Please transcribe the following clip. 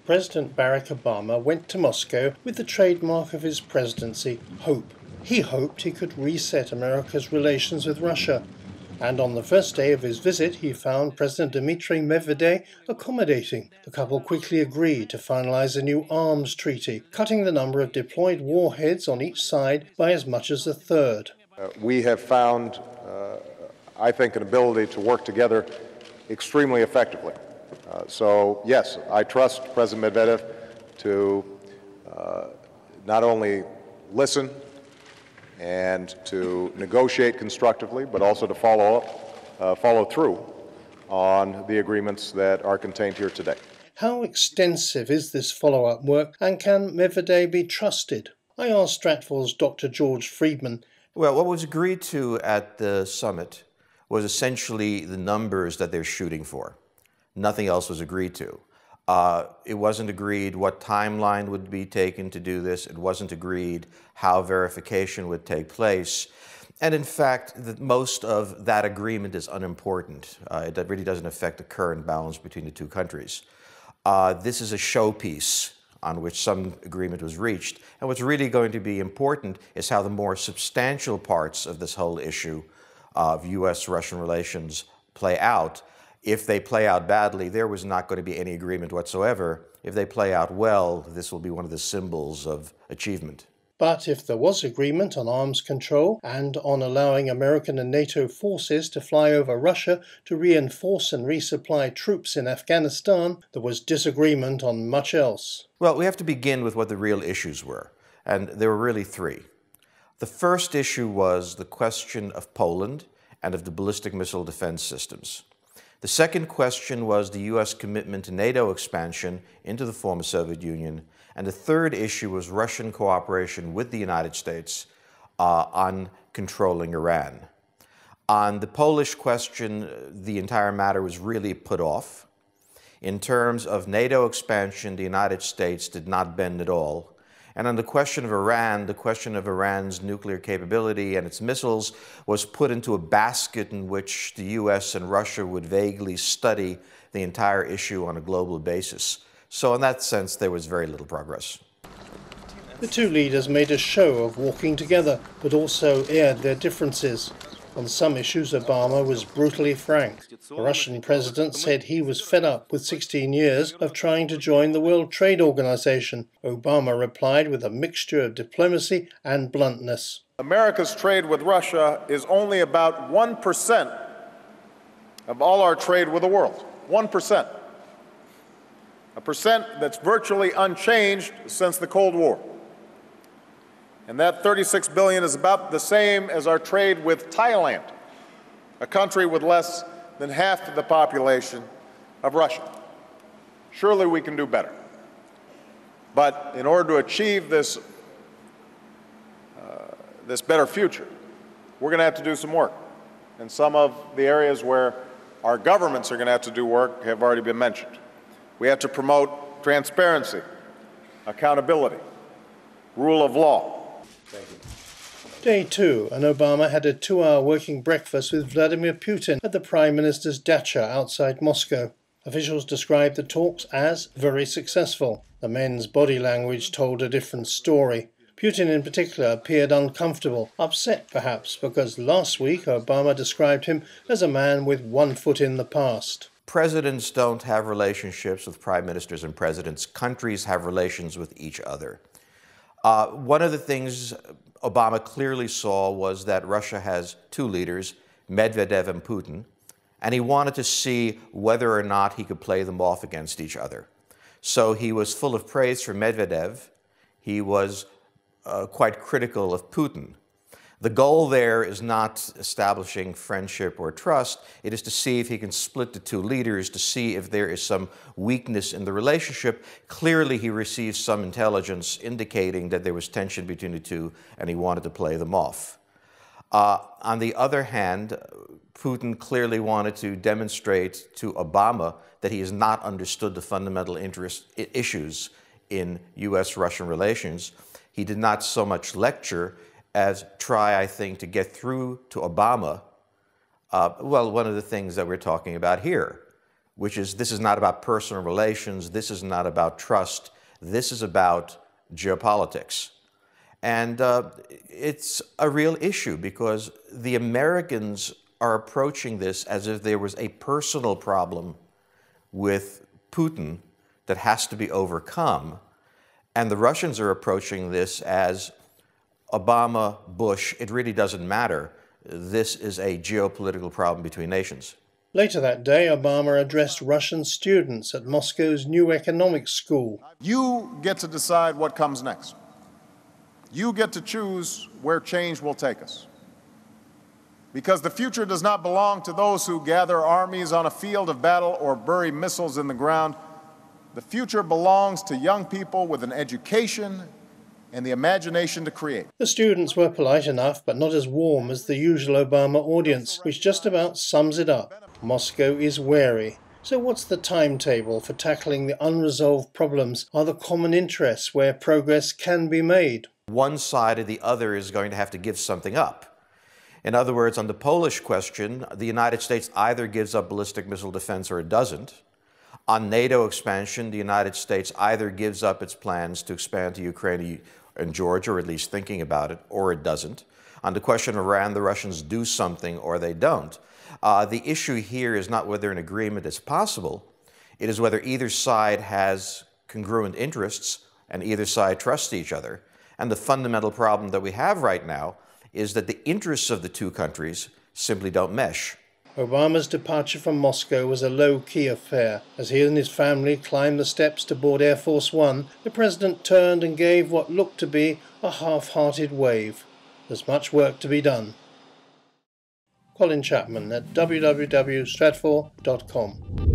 President Barack Obama went to Moscow with the trademark of his presidency, hope. He hoped he could reset America's relations with Russia. And on the first day of his visit, he found President Dmitry Medvedev accommodating. The couple quickly agreed to finalize a new arms treaty, cutting the number of deployed warheads on each side by as much as a third. We have found, I think, an ability to work together extremely effectively. So, yes, I trust President Medvedev to not only listen and to negotiate constructively, but also to follow through on the agreements that are contained here today. How extensive is this follow-up work, and can Medvedev be trusted? I asked Stratfor's Dr. George Friedman. Well, what was agreed to at the summit was essentially the numbers that they're shooting for. Nothing else was agreed to. It wasn't agreed what timeline would be taken to do this. It wasn't agreed how verification would take place. And in fact, most of that agreement is unimportant. It really doesn't affect the current balance between the two countries. This is a showpiece on which some agreement was reached. And what's really going to be important is how the more substantial parts of this whole issue of U.S.-Russian relations play out. If they play out badly, there was not going to be any agreement whatsoever. If they play out well, this will be one of the symbols of achievement. But if there was agreement on arms control and on allowing American and NATO forces to fly over Russia to reinforce and resupply troops in Afghanistan, there was disagreement on much else. Well, we have to begin with what the real issues were, and there were really three. The first issue was the question of Poland and of the ballistic missile defense systems. The second question was the U.S. commitment to NATO expansion into the former Soviet Union. And the third issue was Russian cooperation with the United States on controlling Iran. On the Polish question, the entire matter was really put off. In terms of NATO expansion, the United States did not bend at all. And on the question of Iran, the question of Iran's nuclear capability and its missiles was put into a basket in which the U.S. and Russia would vaguely study the entire issue on a global basis. So in that sense, there was very little progress. The two leaders made a show of walking together, but also aired their differences. On some issues, Obama was brutally frank. The Russian president said he was fed up with 16 years of trying to join the World Trade Organization. Obama replied with a mixture of diplomacy and bluntness. America's trade with Russia is only about 1% of all our trade with the world. 1%. A percent that's virtually unchanged since the Cold War. And that $36 billion is about the same as our trade with Thailand, a country with less than half the population of Russia. Surely we can do better. But in order to achieve this better future, we're going to have to do some work. And some of the areas where our governments are going to have to do work have already been mentioned. We have to promote transparency, accountability, rule of law. Day 2, and Obama had a 2-hour working breakfast with Vladimir Putin at the Prime Minister's dacha outside Moscow. Officials described the talks as very successful. The men's body language told a different story. Putin in particular appeared uncomfortable, upset perhaps, because last week Obama described him as a man with one foot in the past. Presidents don't have relationships with prime ministers and presidents. Countries have relations with each other. One of the things Obama clearly saw was that Russia has two leaders, Medvedev and Putin, and he wanted to see whether or not he could play them off against each other. So he was full of praise for Medvedev. He was quite critical of Putin. The goal there is not establishing friendship or trust. It is to see if he can split the two leaders, to see if there is some weakness in the relationship. Clearly, he received some intelligence indicating that there was tension between the two, and he wanted to play them off. On the other hand, Putin clearly wanted to demonstrate to Obama that he has not understood the fundamental issues in U.S.-Russian relations. He did not so much lecture as try, I think, to get through to Obama, well, one of the things that we're talking about here, which is this is not about personal relations, this is not about trust, this is about geopolitics. And it's a real issue because the Americans are approaching this as if there was a personal problem with Putin that has to be overcome. And the Russians are approaching this as Obama, Bush, it really doesn't matter. This is a geopolitical problem between nations. Later that day, Obama addressed Russian students at Moscow's new economics school. You get to decide what comes next. You get to choose where change will take us. Because the future does not belong to those who gather armies on a field of battle or bury missiles in the ground. The future belongs to young people with an education and the imagination to create. The students were polite enough, but not as warm as the usual Obama audience, which just about sums it up. Moscow is wary. So what's the timetable for tackling the unresolved problems? Are the common interests where progress can be made? One side or the other is going to have to give something up. In other words, on the Polish question, the United States either gives up ballistic missile defense or it doesn't. On NATO expansion, the United States either gives up its plans to expand to Ukraine and Georgia, or at least thinking about it, or it doesn't. On the question of Iran, the Russians do something or they don't. The issue here is not whether an agreement is possible. It is whether either side has congruent interests and either side trusts each other. And the fundamental problem that we have right now is that the interests of the two countries simply don't mesh. Obama's departure from Moscow was a low-key affair. As he and his family climbed the steps to board Air Force One, the president turned and gave what looked to be a half-hearted wave. There's much work to be done. Colin Chapman at www.stratfor.com